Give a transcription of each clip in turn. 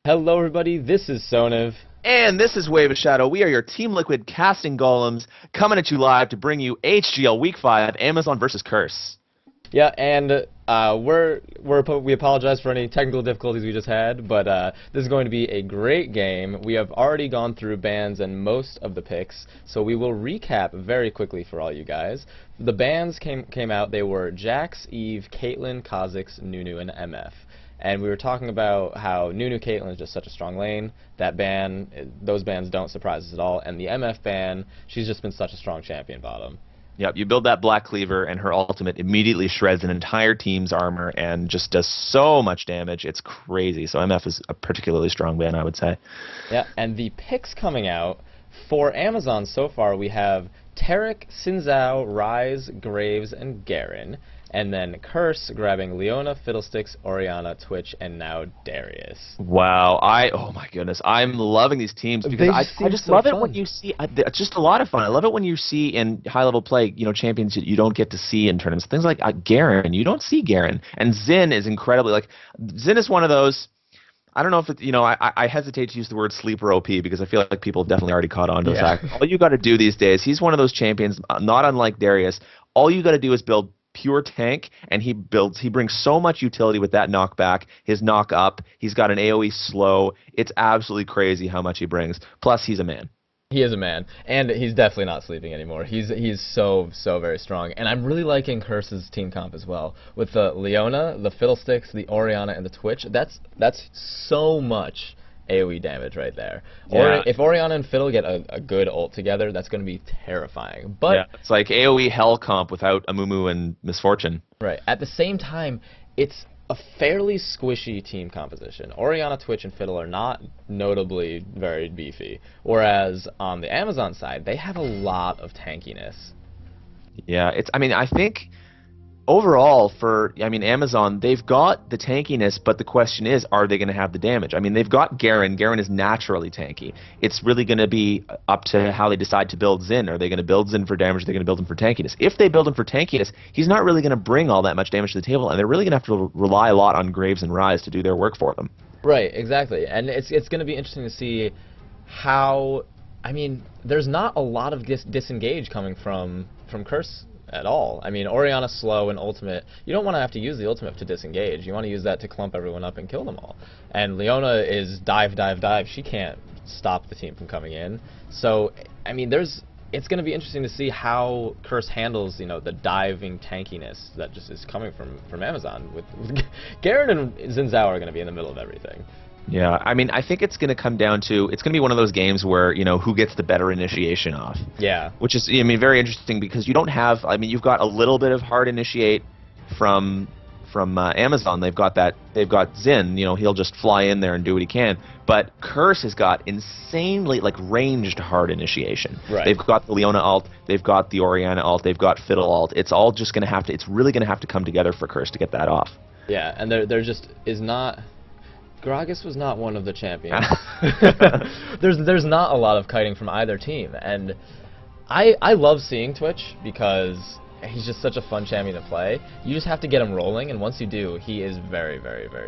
Hello everybody, this is Sonev. And this is Wave of Shadow. We are your Team Liquid casting golems coming at you live to bring you HGL Week 5 Amazon versus Curse. Yeah, and we apologize for any technical difficulties we just had, but this is going to be a great game. We have already gone through bans and most of the picks, so we will recap very quickly for all you guys. The bans came out. They were Jax, Eve, Caitlyn, Kha'Zix, Nunu, and MF. And we were talking about how Nunu Caitlyn is just such a strong lane. That ban, those bans don't surprise us at all. And the MF ban, she's just been such a strong champion bottom. Yep, you build that Black Cleaver, and her ultimate immediately shreds an entire team's armor and just does so much damage. It's crazy. So MF is a particularly strong ban, I would say. Yeah, and the picks coming out for Amazon so far, we have Taric, Xin Zhao, Ryze, Graves, and Garen. And then Curse grabbing Leona, Fiddlesticks, Orianna, Twitch, and now Darius. Wow, oh my goodness, I'm loving these teams because I just love it when you see, it's just a lot of fun. I love it when you see in high-level play, champions that you don't get to see in tournaments. Things like Garen, you don't see Garen. And Xin is incredibly, Xin is one of those, I don't know if it, I hesitate to use the word sleeper OP because I feel like people have definitely already caught on to the fact. All you got to do these days, he's one of those champions, not unlike Darius, all you got to do is build pure tank, and he brings so much utility with that knockback, his knock up, he's got an AoE slow, it's absolutely crazy how much he brings, plus he's a man. He is a man, and he's definitely not sleeping anymore. He's so very strong, and I'm really liking Curse's team comp as well. With the Leona, the Fiddlesticks, the Orianna, and the Twitch, that's so much AoE damage right there. Yeah. If Orianna and Fiddle get a good ult together, that's going to be terrifying. But yeah, it's like AoE hell comp without Amumu and Misfortune. Right. At the same time, it's a fairly squishy team composition. Orianna, Twitch, and Fiddle are not notably very beefy, whereas on the Amazon side, they have a lot of tankiness. Yeah, I think overall Amazon, they've got the tankiness, but the question is, are they going to have the damage? They've got Garen. Garen is naturally tanky. It's really going to be up to how they decide to build Xin. Are they going to build Xin for damage? Are they going to build him for tankiness? If they build him for tankiness, he's not really going to bring all that much damage to the table, and they're really going to have to rely a lot on Graves and Ryze to do their work for them. Right, exactly. And it's going to be interesting to see how... there's not a lot of disengage coming from Curse at all. Orianna's slow and ultimate. You don't want to have to use the ultimate to disengage. You want to use that to clump everyone up and kill them all. And Leona is dive. She can't stop the team from coming in. So, it's going to be interesting to see how Curse handles, the diving tankiness that just is coming from Amazon. With Garen and Xin Zhao are going to be in the middle of everything. Yeah, I think it's going to come down to, it's going to be one of those games where, who gets the better initiation off. Yeah. Which is, very interesting because you don't have, you've got a little bit of hard initiate from Amazon. They've got Xin, he'll just fly in there and do what he can. But Curse has got insanely, ranged hard initiation. Right. They've got the Leona ult, they've got the Orianna ult, they've got Fiddle ult. It's all just going to have to, it's really going to have to come together for Curse to get that off. Yeah, and there just is not... Gragas was not one of the champions. There's not a lot of kiting from either team, and I love seeing Twitch because he's just such a fun champion to play. You just have to get him rolling, and once you do, he is very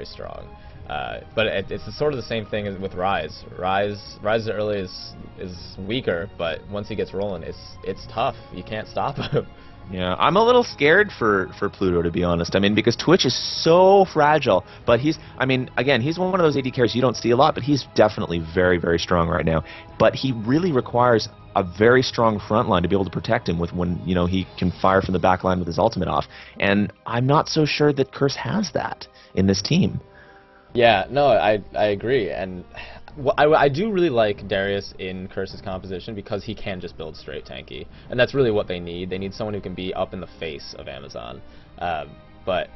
strong. But it's sort of the same thing as with Ryze. Ryze early is weaker, but once he gets rolling, it's tough. You can't stop him. Yeah, I'm a little scared for Pluto, to be honest. Because Twitch is so fragile, but again, he's one of those AD carries you don't see a lot, but he's definitely very strong right now. But he really requires a very strong front line to be able to protect him when he can fire from the back line with his ultimate off. And I'm not so sure that Curse has that in this team. Yeah, no, I agree, and I do really like Darius in Curse's composition because he can just build straight tanky, and that's really what they need. They need someone who can be up in the face of Amazon. But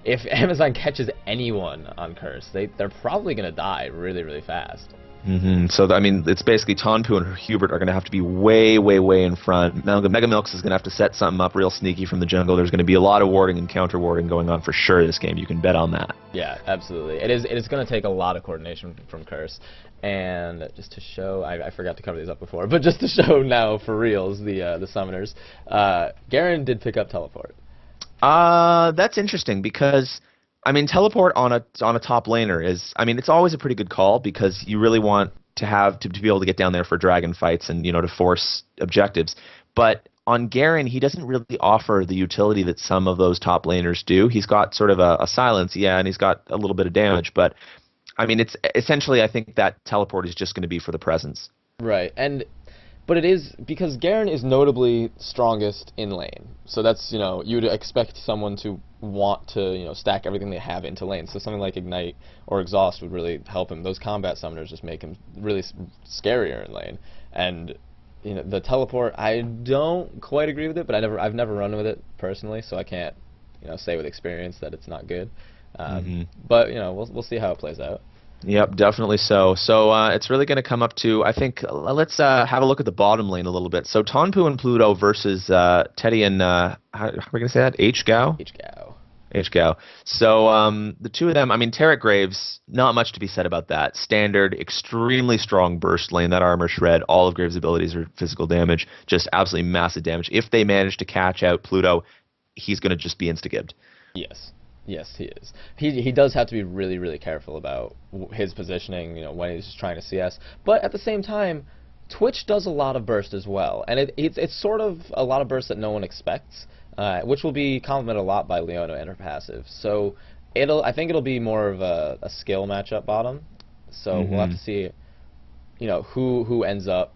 if Amazon catches anyone on Curse, they're probably going to die really fast. So, it's basically Tonpu and Hubert are going to have to be way in front. Mega Milks is going to have to set something up real sneaky from the jungle. There's going to be a lot of warding and counter warding going on for sure this game. You can bet on that. Yeah, absolutely. It is going to take a lot of coordination from Curse. And just to show, I forgot to cover these up before, but just to show now for reals, the summoners, Garen did pick up Teleport. That's interesting because I mean, teleport on a top laner is, I mean, it's always a pretty good call because you really want to have to be able to get down there for dragon fights and to force objectives. But on Garen, he doesn't really offer the utility that some of those top laners do. He's got sort of a silence, yeah, and he's got a little bit of damage, but I mean, it's essentially, I think that teleport is just going to be for the presence. Right, but it is because Garen is notably strongest in lane. So that's, you'd expect someone to want to, stack everything they have into lane. So something like Ignite or Exhaust would really help him. Those combat summoners just make him really scarier in lane. And the teleport, I don't quite agree with it, but I've never run with it personally, so I can't, say with experience that it's not good. But we'll see how it plays out. Yep, definitely so. So it's really going to come up to, I think, let's have a look at the bottom lane a little bit. So Tonpu and Pluto versus Teddy and, how are we going to say that? AHGL? AHGL. AHGL. So the two of them, I mean, Tarek Graves, not much to be said about that. Standard, extremely strong burst lane, that armor shred, all of Graves' abilities are physical damage, just absolutely massive damage. If they manage to catch out Pluto, he's going to just be insta-gibbed. Yes. Yes, he is. He does have to be really, really careful about his positioning, when he's just trying to CS. But at the same time, Twitch does a lot of burst as well, and it's sort of a lot of burst that no one expects, which will be complemented a lot by Leona and her passive. So I think it'll be more of a skill matchup bottom. So we'll have to see, who ends up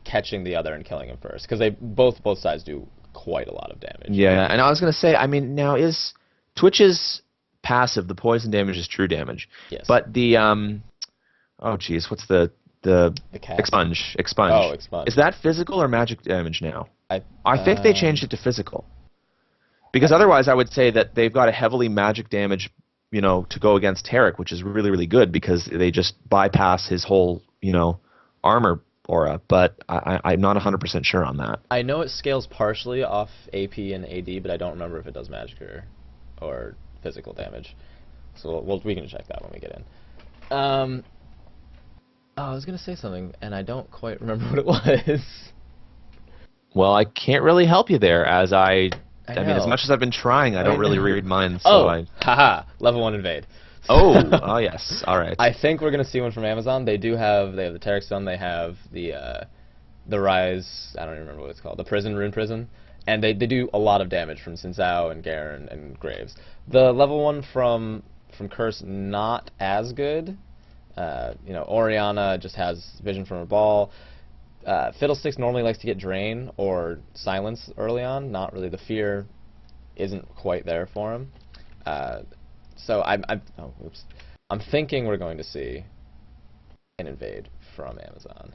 catching the other and killing him first, because they both sides do quite a lot of damage. Yeah, and I was gonna say, I mean, now is Twitch's passive, the poison damage, is true damage. Yes. But the oh geez, what's the expunge? Expunge. Oh, expunge. Is that physical or magic damage now? I think they changed it to physical. Because otherwise, I would say that they've got a heavily magic damage, to go against Tarek, which is really, really good because they just bypass his whole, armor aura. But I'm not 100% sure on that. I know it scales partially off AP and AD, but I don't remember if it does magic or physical damage. So we can check that when we get in. Oh, I was going to say something, and I don't quite remember what it was. Well, I can't really help you there, as I mean, as much as I've been trying, I don't really read mine. So haha, level 1 invade. Oh, yes, all right. I think we're going to see one from Amazon. They have the Tarek Stone, they have the Rise, I don't even remember what it's called, the Rune Prison. And they do a lot of damage from Xin Zhao and Garen and Graves. The level 1 from Curse, not as good. Orianna just has vision from her ball. Fiddlesticks normally likes to get Drain or Silence early on. Not really. The fear isn't quite there for him. So I'm thinking we're going to see an invade from Amazon.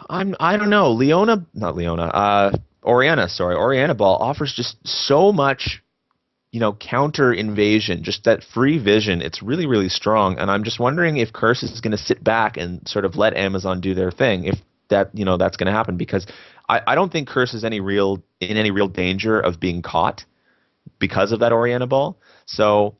I don't know. Orianna Ball offers just so much, counter invasion, just that free vision. It's really, really strong, and I'm just wondering if Curse is going to sit back and sort of let Amazon do their thing, if that's going to happen, because I don't think Curse is in any real danger of being caught because of that Orianna Ball. So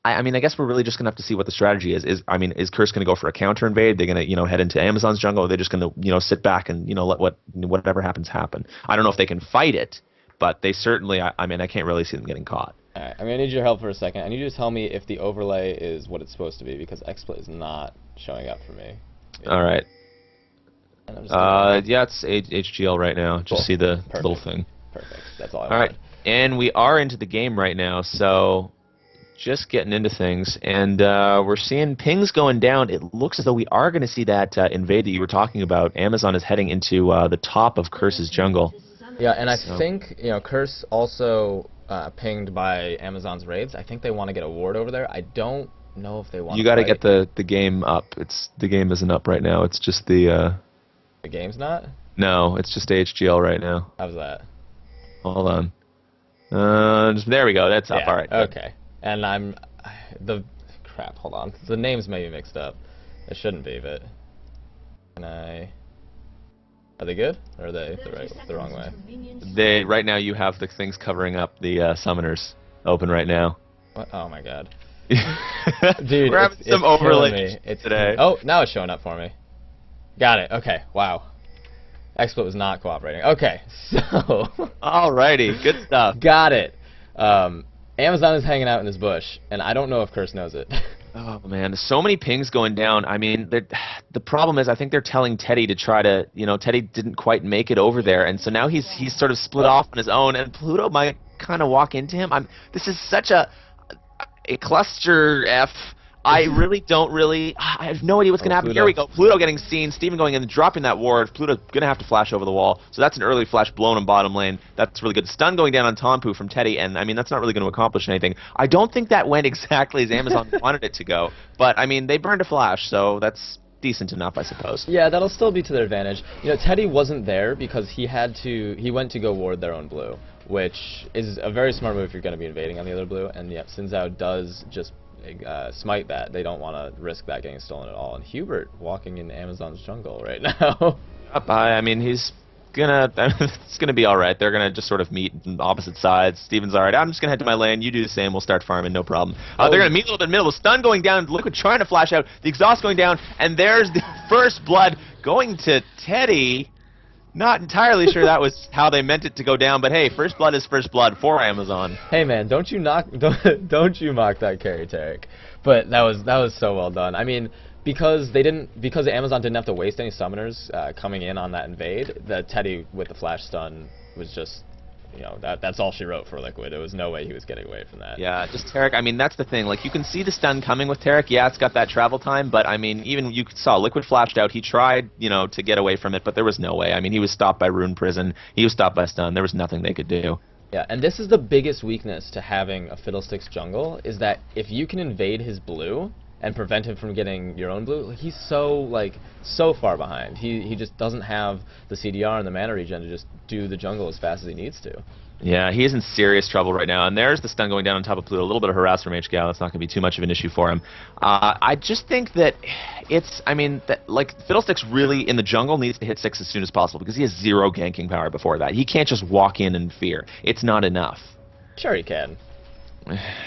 I mean, I guess we're really just going to have to see what the strategy is. Is Curse going to go for a counter invade? They're going to, head into Amazon's jungle, or they're just going to, sit back and, let whatever happens happen. I don't know if they can fight it, but they certainly, I mean, I can't really see them getting caught. All right, I'm going to need your help for a second. I need you to tell me if the overlay is what it's supposed to be, because XSplit is not showing up for me. All right. Yeah, it's AHGL right now. Just see the little thing. Perfect. That's all I want. All right, and we are into the game right now, so just getting into things, and we're seeing pings going down. It looks as though we are going to see that invade that you were talking about. Amazon is heading into the top of Curse's jungle. Yeah, and I think, Curse also pinged by Amazon's raids. I think they want to get a ward over there. I don't know if they want You got to get the game up. The game isn't up right now. It's just the... The game's not? No, it's just AHGL right now. How's that? Hold on. There we go. That's up. Yeah, All right. Okay. And crap, hold on. The names may be mixed up. It shouldn't be, but... Are they good? Or are they the wrong way? Right now you have the things covering up the summoners open right now. What? Oh my god. Dude, we're having some overlay today. Oh, now it's showing up for me. Got it. Okay. Wow. XSplit was not cooperating. Okay. So. Alrighty. Good stuff. Got it. Amazon is hanging out in this bush, and I don't know if Curse knows it. Oh man, there's so many pings going down. I mean, the problem is I think they're telling Teddy to try to, Teddy didn't quite make it over there, and so now he's sort of split off on his own, and Pluto might kind of walk into him. This is such a cluster F. I have no idea what's going to happen. Pluto. Here we go. Pluto getting seen. Steven going in and dropping that ward. Pluto going to have to flash over the wall. So that's an early flash blown in bottom lane. That's really good. Stun going down on Tompu from Teddy, and I mean, that's not really going to accomplish anything. I don't think that went exactly as Amazon wanted it to go, but I mean, they burned a flash, so that's decent enough, I suppose. Yeah, that'll still be to their advantage. Teddy wasn't there because he went to go ward their own blue, which is a very smart move if you're going to be invading on the other blue, and yeah, Xin Zhao does just smite that. They don't want to risk that getting stolen at all. And Hubert walking in Amazon's jungle right now. I mean, it's gonna be all right. They're gonna just sort of meet on opposite sides. Steven's all right. I'm just gonna head to my lane. You do the same. We'll start farming. No problem. They're gonna meet a little bit in the middle. Stun going down. Liquid trying to flash out. The exhaust going down, and there's the first blood going to Teddy. Not entirely sure that was how they meant it to go down, but hey, first blood is first blood for Amazon. Hey man, don't you mock that carry, Tarek. But that was so well done. I mean, because Amazon didn't have to waste any summoners coming in on that invade, the Teddy with the flash stun was just, that's all she wrote for Liquid. There was no way he was getting away from that. Yeah, just Tarek, I mean, that's the thing. Like, you can see the stun coming with Tarek. Yeah, it's got that travel time, but I mean, even you saw Liquid flashed out. He tried, to get away from it, but there was no way. I mean, he was stopped by Rune Prison. He was stopped by stun. There was nothing they could do. Yeah, and this is the biggest weakness to having a Fiddlesticks jungle, is that if you can invade his blue and prevent him from getting your own blue, he's so far behind. He just doesn't have the CDR and the mana regen to just do the jungle as fast as he needs to. Yeah, he is in serious trouble right now, and there's the stun going down on top of Pluto. A little bit of harass from AHGL. That's not going to be too much of an issue for him. I just think that Fiddlesticks really in the jungle needs to hit 6 as soon as possible, because he has 0 ganking power before that. He can't just walk in and fear. It's not enough. Sure he can.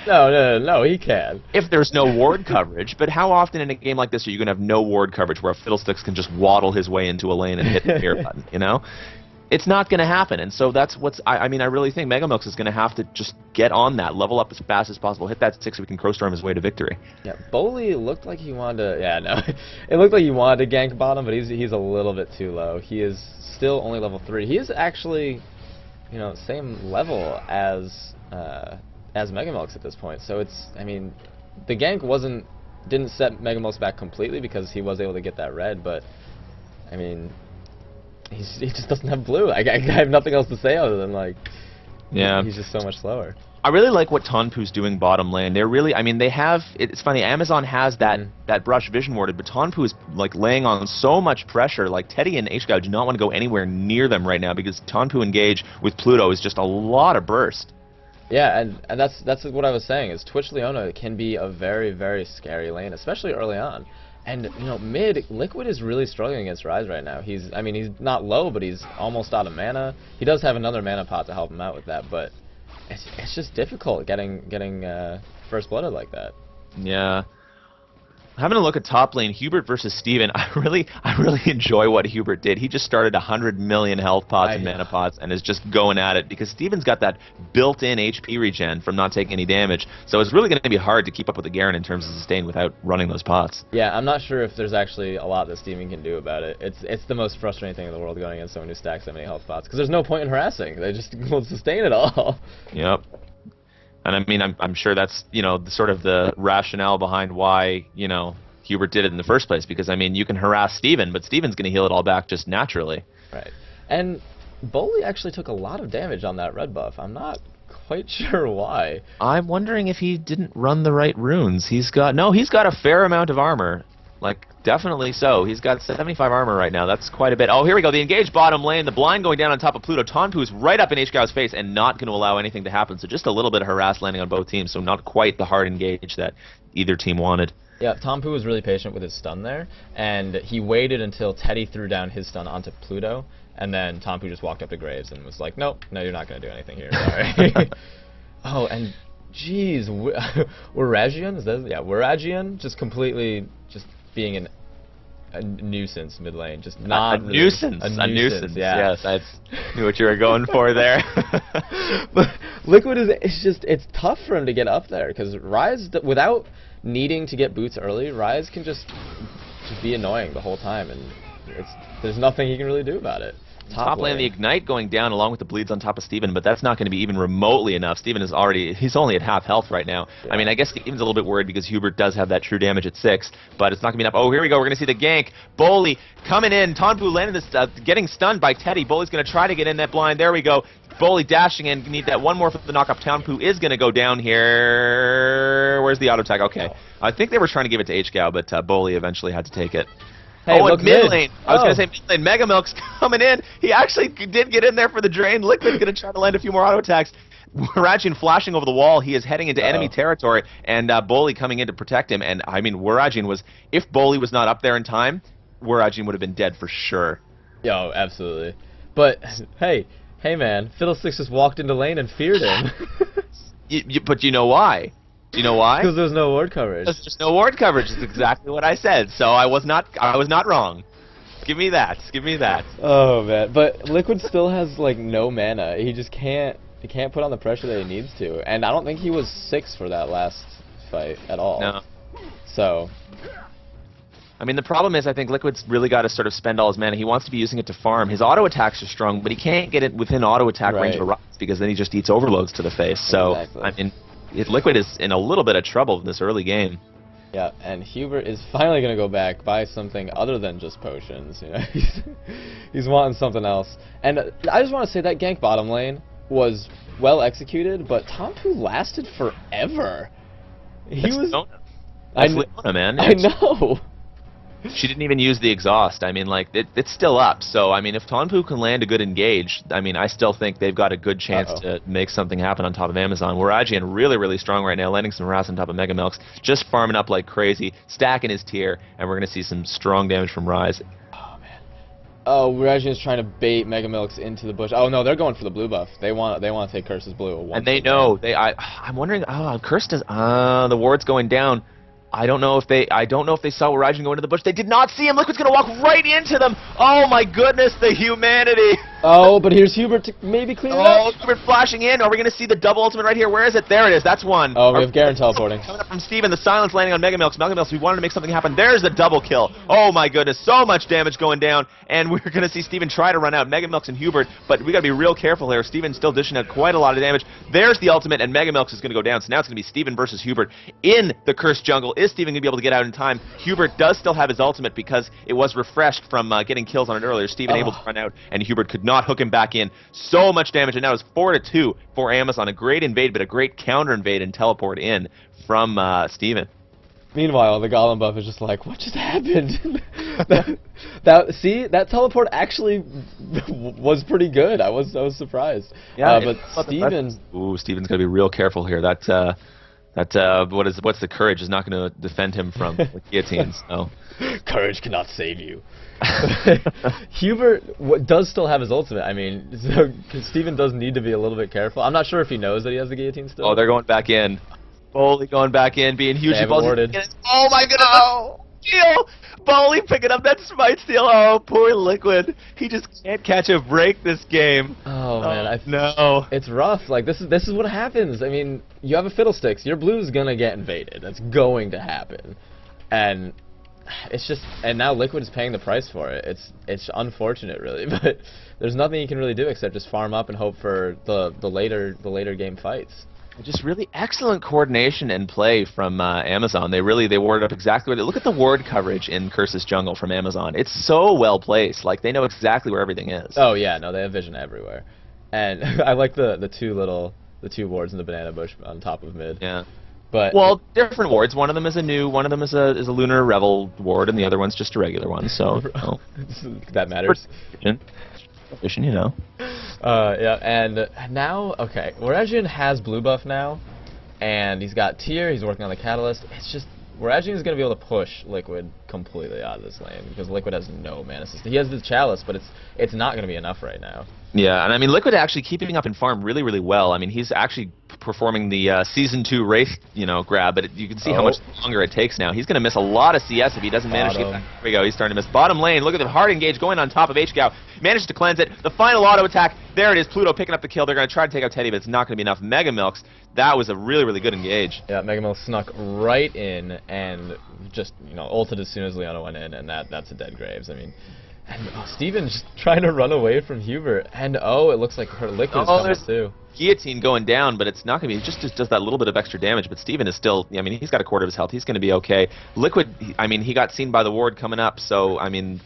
No, he can. If there's no ward coverage, but how often in a game like this are you going to have no ward coverage where a Fiddlesticks can just waddle his way into a lane and hit the fear button, It's not going to happen, and so that's what's... I really think Megamilks is going to have to just get on that, level up as fast as possible, hit that 6 so we can crow-storm his way to victory. Yeah, Boley looked like he wanted to... Yeah, no. It looked like he wanted to gank bottom, but he's a little bit too low. He is still only level 3. He is actually, same level as Megamilks at this point. So it's... I mean, the gank didn't set Megamilks back completely because he was able to get that red, but, I mean... He just doesn't have blue. I have nothing else to say other than, yeah, he's just so much slower. I really like what Tonpu's doing bottom lane. They're really, they have, it's funny, Amazon has that brush vision warded, but Tonpu is, laying on so much pressure. Teddy and HGL do not want to go anywhere near them right now because Tonpu engage with Pluto is just a lot of burst. Yeah, and that's what I was saying, is Twitch Leona can be a very, very scary lane, especially early on. And, mid, Liquid is really struggling against Ryze right now. He's not low, but he's almost out of mana. He does have another mana pot to help him out with that, but it's just difficult getting first blooded like that. Yeah. Having a look at top lane, Hubert versus Steven, I really enjoy what Hubert did. He just started 100 million health pots and mana pots and is just going at it because Steven's got that built-in HP regen from not taking any damage. So it's really going to be hard to keep up with the Garen in terms of sustain without running those pots. Yeah, I'm not sure if there's actually a lot that Steven can do about it. It's the most frustrating thing in the world going against someone who stacks that many health pots because there's no point in harassing. They just won't sustain it all. Yep. And I'm sure that's, sort of the rationale behind why, Hubert did it in the first place. Because, you can harass Steven, but Steven's going to heal it all back just naturally. Right. And Boley actually took a lot of damage on that red buff. I'm not quite sure why. I'm wondering if he didn't run the right runes. He's got a fair amount of armor. Definitely so. He's got 75 armor right now. That's quite a bit. Oh, here we go. The engaged bottom lane. The blind going down on top of Pluto. Tonpu is right up in HGL's face and not going to allow anything to happen. So just a little bit of harass landing on both teams. So not quite the hard engage that either team wanted. Yeah, Tonpu was really patient with his stun there. And he waited until Teddy threw down his stun onto Pluto. And then Tonpu just walked up to Graves and was like, nope, no, you're not going to do anything here. Sorry. Oh, and jeez. Waragian? Is that? Yeah, Waragian just completely... just being an a nuisance mid lane, just not a really nuisance. A nuisance, yeah. Yes, I knew what you were going for there. But Liquid it's tough for him to get up there because Rise, without needing to get boots early, Rise can just be annoying the whole time, and there's nothing he can really do about it. Top lane, the Ignite going down along with the bleeds on top of Steven, but that's not going to be even remotely enough. Steven is he's only at half health right now. Yeah. I mean, I guess Steven's a little bit worried because Hubert does have that true damage at 6, but it's not going to be enough. Oh, here we go. We're going to see the gank. Bolly coming in. Tonpu landing this, getting stunned by Teddy. Bolly's going to try to get in that blind. There we go. Bolly dashing in. Need that one more for the knockup. Tonpu is going to go down here. Where's the auto tag? Okay. I think they were trying to give it to AHGL, but Bolly eventually had to take it. Hey, look, mid lane. I was going to say mid lane. Mega Milk's coming in. He actually did get in there for the drain. Liquid's going to try to land a few more auto attacks. Warajin flashing over the wall. He is heading into enemy territory, and Bolly coming in to protect him. And I mean, Warajin was, if Bolly was not up there in time, Warajin would have been dead for sure. Yo, absolutely. But hey man, Fiddlesticks just walked into lane and feared him. But you know why? Do you know why? Because there's no ward coverage. There's no ward coverage. That's exactly what I said. So I was not wrong. Give me that. Give me that. Oh man, but Liquid still has like no mana. He just can't put on the pressure that he needs to. And I don't think he was 6 for that last fight at all. No. So I mean, the problem is I think Liquid's really got to sort of spend all his mana. He wants to be using it to farm. His auto attacks are strong, but he can't get it within auto attack range of a Rise because then he just eats overloads to the face. So exactly. I mean, Liquid is in a little bit of trouble in this early game. Yeah, and Hubert is finally going to go back, buy something other than just potions. You know, he's wanting something else. And I just want to say that gank bottom lane was well executed, but Tonpu lasted forever. He was. That's Leona, man. I know. She didn't even use the exhaust. I mean, like, it's still up. So, I mean, if Tonpu can land a good engage, I mean, I still think they've got a good chance to make something happen on top of Amazon. Warajin really, really strong right now, landing some harass on top of Mega Milks, just farming up like crazy, stacking his tier, and we're going to see some strong damage from Rise. Oh, man. Oh, Warajin is trying to bait Mega Milks into the bush. Oh, no, they're going for the blue buff. They want to take Curse's blue. And they know. I'm wondering, Curse does, the ward's going down. I don't know if they saw Warajin go into the bush. They did not see him. Liquid's gonna walk right into them. Oh my goodness, the humanity. Oh, but here's Hubert to maybe clean it up. Oh, Hubert flashing in. Are we gonna see the double ultimate right here? Where is it? There it is. That's one. Oh, we have Garen teleporting. Coming up from Steven. The silence landing on Mega Milks. Mega Milks, we wanted to make something happen. There's the double kill. Oh my goodness, so much damage going down. And we're gonna see Steven try to run out. Mega Milks and Hubert, but we gotta be real careful here. Steven's still dishing out quite a lot of damage. There's the ultimate, and Mega Milks is gonna go down. So now it's gonna be Steven versus Hubert in the cursed jungle. Is Steven gonna be able to get out in time? Hubert does still have his ultimate because it was refreshed from getting kills on it earlier. Steven able to run out, and Hubert could not hook him back in. So much damage, and now it's 4-2 for Amazon. A great invade, but a great counter invade and teleport in from Steven. Meanwhile, the Golem buff is just like, what just happened? See, that teleport actually was pretty good. I was surprised. Yeah, but Steven. Ooh, Steven's gotta be real careful here. What's the courage is not going to defend him from the guillotines. So. Courage cannot save you. Hubert does still have his ultimate. I mean, so Steven does need to be a little bit careful. I'm not sure if he knows that he has the guillotine still. Oh, they're going back in. Bolly going back in, being huge. Oh my goodness! Oh, steal! Bolly picking up that smite steal. Oh, poor Liquid. He just can't catch a break this game. Oh man, no. It's rough. Like this is what happens. I mean, you have a Fiddlesticks. Your blue's gonna get invaded. That's going to happen, and it's just. And now Liquid is paying the price for it. It's unfortunate, really, but there's nothing you can really do except just farm up and hope for the later game fights. Just really excellent coordination and play from Amazon. They warded up exactly where they look at the ward coverage in Curse's jungle from Amazon. It's so well placed. Like they know exactly where everything is. Oh yeah, no, they have vision everywhere. And I like the two wards in the banana bush on top of mid. Yeah. But well, different wards. One of them is a new. One of them is a Lunar Revel ward, and the other one's just a regular one. So that matters. Vision, you know. Yeah, and now, okay, Warajin has blue buff now, and he's got tier, he's working on the catalyst. It's just, Warajin is going to be able to push Liquid completely out of this lane, because Liquid has no mana system. He has the chalice, but it's not going to be enough right now. Yeah, and I mean, Liquid actually keeping up in farm really, really well. I mean, he's actually performing the Season 2 race, grab, but you can see how much longer it takes now. He's going to miss a lot of CS if he doesn't manage to get back. Here we go. He's starting to miss. Bottom lane, look at the hard engage going on top of AHGL. Manages to cleanse it. The final auto attack, there it is. Pluto picking up the kill. They're going to try to take out Teddy, but it's not going to be enough. Mega Milks, that was a really, really good engage. Yeah, Mega Milks snuck right in and just, ulted as soon as Leona went in, and that's a dead Graves. I mean... And Steven just trying to run away from Hubert. And it looks like her Liquid is coming too. Guillotine going down, but it's not going to be. It just does that little bit of extra damage. But Steven is still. I mean, he's got a quarter of his health. He's going to be okay. Liquid. I mean, he got seen by the ward coming up. So I mean,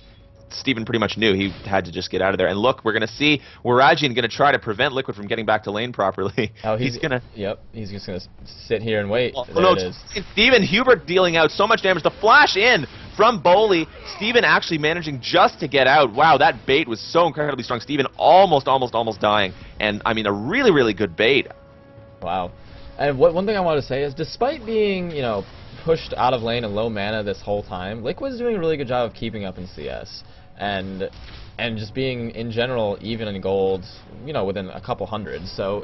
Steven pretty much knew he had to just get out of there. And look, we're going to see Waragian going to try to prevent Liquid from getting back to lane properly. Oh, he's going to... Yep, he's just going to sit here and wait. Oh, no, it is. Steven, Hubert dealing out so much damage. The flash in from Boley. Steven actually managing just to get out. Wow, that bait was so incredibly strong. Steven almost dying. And, I mean, a really, really good bait. Wow. And one thing I want to say is, despite being, pushed out of lane and low mana this whole time, Liquid's doing a really good job of keeping up in CS. And just being in general even in gold, within a couple hundred. So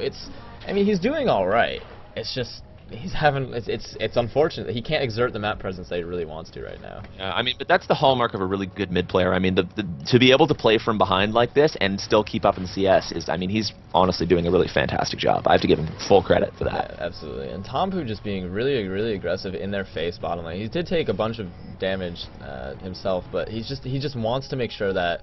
I mean, he's doing all right. It's just it's unfortunate that he can't exert the map presence that he really wants to right now. Yeah, I mean, but that's the hallmark of a really good mid player. I mean, to be able to play from behind like this and still keep up in CS is, I mean, he's honestly doing a really fantastic job. I have to give him full credit for that. Yeah, absolutely. And Tompu just being really, really aggressive in their face bottom lane. He did take a bunch of damage himself, but he just wants to make sure that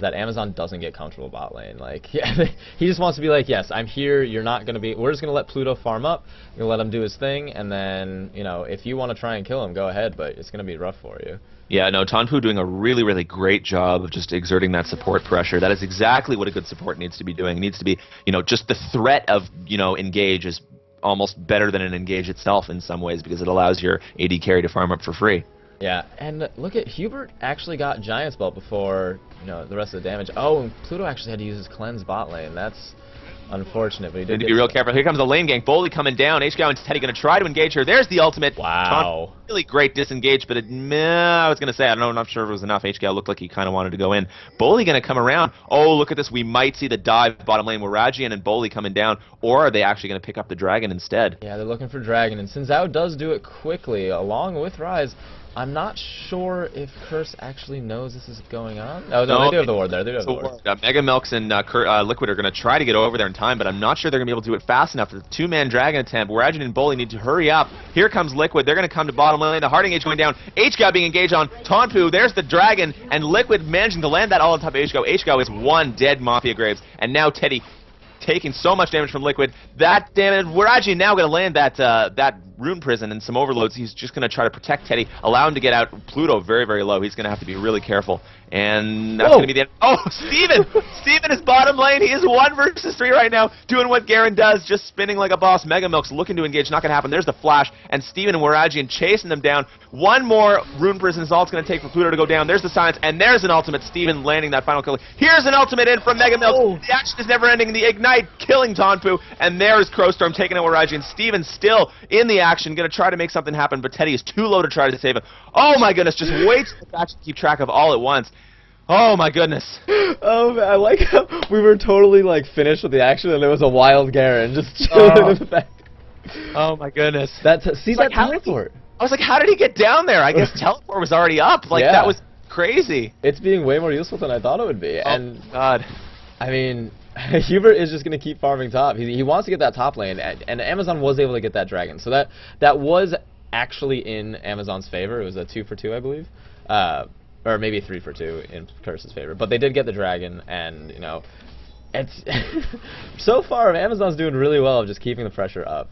Amazon doesn't get comfortable bot lane. Like, yeah, he just wants to be like, yes, I'm here, you're not going to be... We're just going to let Pluto farm up, we're going to let him do his thing, and then, if you want to try and kill him, go ahead, but it's going to be rough for you. Yeah, no, Tonpu doing a really, really great job of just exerting that support pressure. That is exactly what a good support needs to be doing. It needs to be, just the threat of, engage is almost better than an engage itself in some ways, because it allows your AD carry to farm up for free. Yeah, and look at Hubert actually got Giant's Belt before, the rest of the damage. Oh, and Pluto actually had to use his cleanse bot lane. That's unfortunate, but he did be real careful. Here comes the lane gank. Boley coming down. AHGL and Teddy going to try to engage her. There's the ultimate. Wow. Really great disengage, but I was going to say, I don't know, I'm not sure if it was enough. AHGL looked like he kind of wanted to go in. Boley going to come around. Oh, look at this. We might see the dive bottom lane. Waragian and Boley coming down, or are they actually going to pick up the Dragon instead? Yeah, they're looking for Dragon, and Sinzao does do it quickly, along with Rise. I'm not sure if Curse actually knows this is going on. Oh, no, they do have the ward there. They do have the ward. Mega Milks and Liquid are going to try to get over there in time, but I'm not sure they're going to be able to do it fast enough. The two-man Dragon attempt. Waragian and Boley need to hurry up. Here comes Liquid. They're going to come to bottom lane. The hard engage going down. AHGL being engaged on Tonpu. There's the Dragon, and Liquid managing to land that all on top of AHGL. AHGL is one dead Mafia Graves, and now Teddy taking so much damage from Liquid. That damage, Waragian now going to land that Rune Prison and some overloads. He's just going to try to protect Teddy, allow him to get out. Pluto very, very low. He's going to have to be really careful. And that's going to be the end. Oh, Steven! Steven is bottom lane. He is 1 versus 3 right now, doing what Garen does, just spinning like a boss. Mega Milk's looking to engage. Not going to happen. There's the flash. And Steven and Waragian chasing them down. One more Rune Prison is all it's going to take for Pluto to go down. There's the silence. And there's an ultimate. Steven landing that final kill. Here's an ultimate in from Mega Milk. The action is never ending. The Ignite killing Tonpu. And there's Crowstorm taking out Waragian. Steven still in the action, going to try to make something happen, but Teddy is too low to try to save him. Oh my goodness, just wait to keep track of all at once. Oh my goodness. Oh man, I like how we were totally like finished with the action and there was a wild Garen just chilling in the back. Oh my goodness. See that teleport. I was like, how did he get down there? I guess teleport was already up. Like, that was crazy. It's being way more useful than I thought it would be. Oh, and God. I mean, Hubert is just going to keep farming top. He wants to get that top lane, and Amazon was able to get that Dragon. So that was actually in Amazon's favor. It was a 2 for 2, I believe. Or maybe 3 for 2 in Curse's favor. But they did get the Dragon, and, it's... so far, Amazon's doing really well of just keeping the pressure up.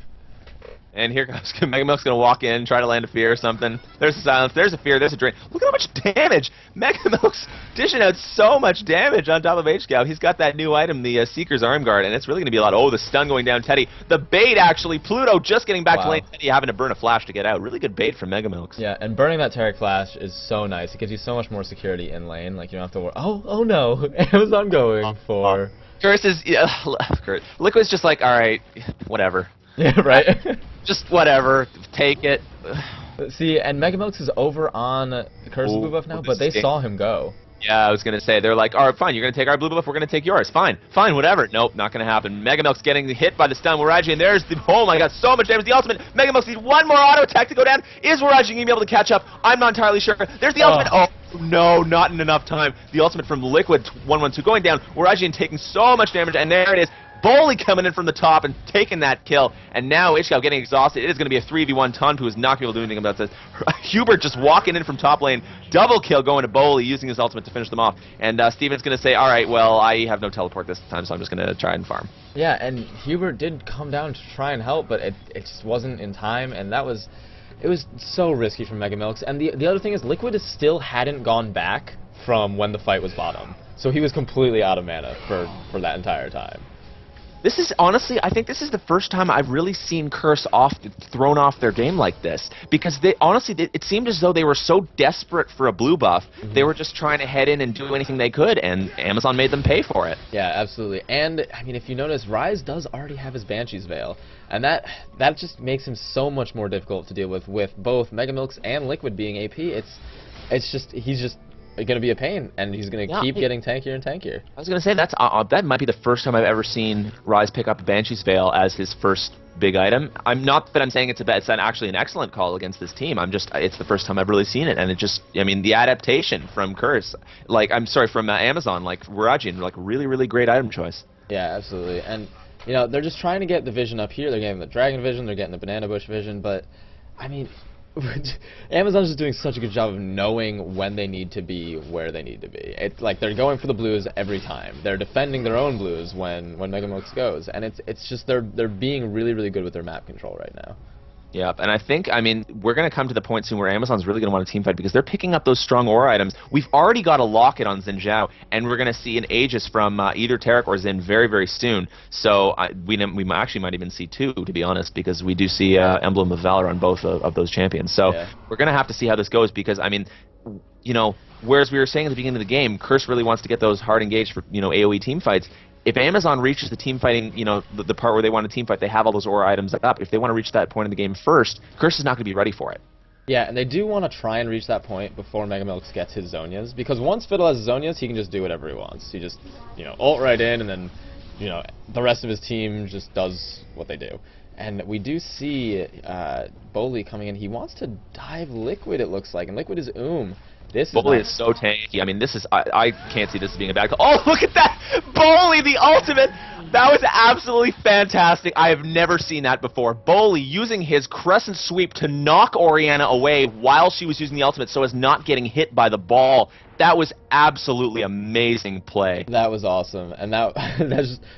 And here comes Mega Milk's going to walk in, try to land a fear or something. There's a silence, there's a fear, there's a drain. Look at how much damage! Mega Milk's dishing out so much damage on top of AHGL. He's got that new item, the Seeker's Arm Guard, and it's really going to be a lot. Oh, the stun going down Teddy. The bait, actually. Pluto just getting back to lane. Teddy having to burn a flash to get out. Really good bait from Mega Milks. Yeah, and burning that Taric flash is so nice. It gives you so much more security in lane. Like, you don't have to worry. Oh no. Amazon going for... Curse is... Liquid's just like, alright, whatever. Yeah, right? Just whatever, take it. See, and Mega Milks is over on Curse's blue buff now, but they saw him go. Yeah, I was going to say, they're like, all right, fine, you're going to take our blue buff, we're going to take yours. Fine, fine, whatever. Nope, not going to happen. Mega Milk's getting hit by the stun. Waraji, and there's the, oh my god, so much damage. The ultimate. Mega Milk needs one more auto attack to go down. Is Waraji going to be able to catch up? I'm not entirely sure. There's the ultimate. Oh, no, not in enough time. The ultimate from Liquid 112 going down. Waraji taking so much damage, and there it is. Bully coming in from the top and taking that kill, and now AHGL getting exhausted. It is going to be a 3v1. Tonpu is not going to be able to do anything about this. Hubert just walking in from top lane, double kill going to Bully, using his ultimate to finish them off. And Steven's going to say, all right, well, I have no teleport this time, so I'm just going to try and farm. Yeah, and Hubert did come down to try and help, but it just wasn't in time, and it was so risky from Mega Milks. And the other thing is, Liquid still hadn't gone back from when the fight was bottom, so he was completely out of mana for that entire time. This is, honestly, I think this is the first time I've really seen Curse thrown off their game like this. Because, it seemed as though they were so desperate for a blue buff, they were just trying to head in and do anything they could, and Amazon made them pay for it. Yeah, absolutely. And, I mean, if you notice, Ryze does already have his Banshee's Veil. And that just makes him so much more difficult to deal with both Mega Milks and Liquid being AP. He's just going to be a pain, and he's going to keep getting tankier and tankier. I was going to say, that might be the first time I've ever seen Ryze pick up Banshee's Veil as his first big item. I'm not that I'm saying it's actually an excellent call against this team. It's the first time I've really seen it, and the adaptation from Curse, from Amazon, like Waraji, like really great item choice. Yeah, absolutely. And they're just trying to get the vision up here. They're getting the Dragon Vision, they're getting the Banana Bush Vision, but I mean, Amazon's just doing such a good job of knowing when they need to be where they need to be. It's like they're going for the blues every time. They're defending their own blues when Mega Milks goes, and it's just they're being really good with their map control right now. Yep, and I think, we're going to come to the point soon where Amazon's really going to want a team fight because they're picking up those strong aura items. We've already got a locket on Xin Zhao, and we're going to see an Aegis from either Tarek or Xin very soon. So we actually might even see two, to be honest, because we do see Emblem of Valor on both of those champions. So we're going to have to see how this goes because, whereas we were saying at the beginning of the game, Curse really wants to get those hard engaged for, AoE team fights. If Amazon reaches the team fighting, the part where they want to team fight, they have all those aura items up. If they want to reach that point in the game first, Curse is not going to be ready for it. Yeah, and they do want to try and reach that point before Mega Milks gets his Zonias, because once Fiddle has Zonias, he can just do whatever he wants. He just, ult right in, and then, the rest of his team just does what they do. And we do see Bully coming in. He wants to dive Liquid, it looks like, and Liquid is Bully is so tanky. I can't see this being a bad call. Oh, look at that! Bully, the ultimate! That was absolutely fantastic. I have never seen that before. Bully using his crescent sweep to knock Orianna away while she was using the ultimate so as not getting hit by the ball. That was absolutely amazing play. That was awesome. And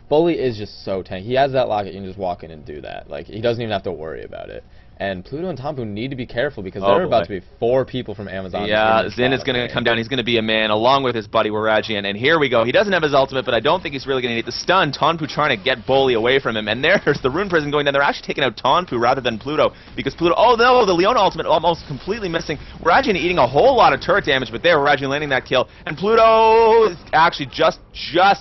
Bully is just so tanky. He has that locket, you can just walk in and do that. Like, he doesn't even have to worry about it. And Pluto and Tonpu need to be careful because there are about to be 4 people from Amazon. Yeah, Xin is going to come down. He's going to be a man along with his buddy Warajian. And here we go. He doesn't have his ultimate, but I don't think he's really going to need the stun. Tonpu trying to get Bully away from him. And there's the Rune Prison going down. They're actually taking out Tonpu rather than Pluto because Pluto... Oh, no, the Leona ultimate almost completely missing. Warajian eating a whole lot of turret damage, but there, Warajian landing that kill. And Pluto is actually just